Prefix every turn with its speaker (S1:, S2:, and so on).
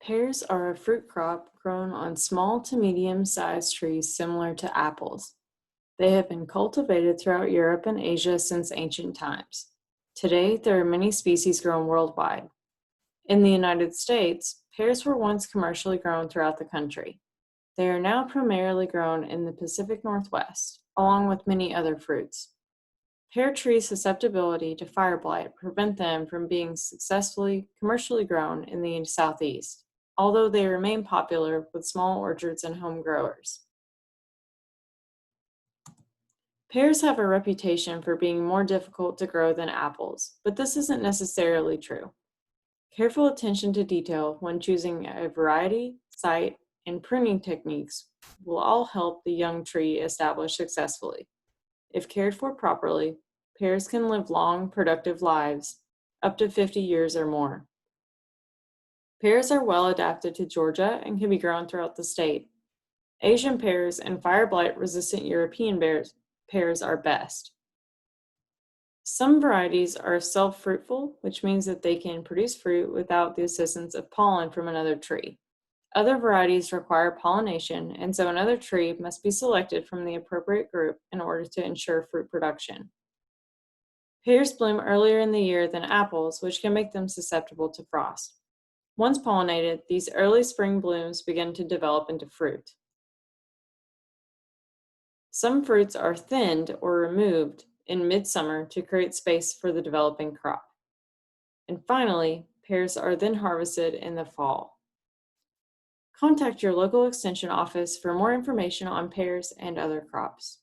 S1: Pears are a fruit crop grown on small to medium-sized trees similar to apples. They have been cultivated throughout Europe and Asia since ancient times. Today, there are many species grown worldwide. In the United States, pears were once commercially grown throughout the country. They are now primarily grown in the Pacific Northwest, along with many other fruits. Pear trees' susceptibility to fire blight prevent them from being successfully commercially grown in the Southeast, although they remain popular with small orchards and home growers. Pears have a reputation for being more difficult to grow than apples, but this isn't necessarily true. Careful attention to detail when choosing a variety, site, and pruning techniques will all help the young tree establish successfully. If cared for properly, pears can live long, productive lives, up to 50 years or more. Pears are well adapted to Georgia and can be grown throughout the state. Asian pears and fire blight resistant European pears are best. Some varieties are self-fruitful, which means that they can produce fruit without the assistance of pollen from another tree. Other varieties require pollination, and so another tree must be selected from the appropriate group in order to ensure fruit production. Pears bloom earlier in the year than apples, which can make them susceptible to frost. Once pollinated, these early spring blooms begin to develop into fruit. Some fruits are thinned or removed in midsummer to create space for the developing crop. And finally, pears are then harvested in the fall. Contact your local extension office for more information on pears and other crops.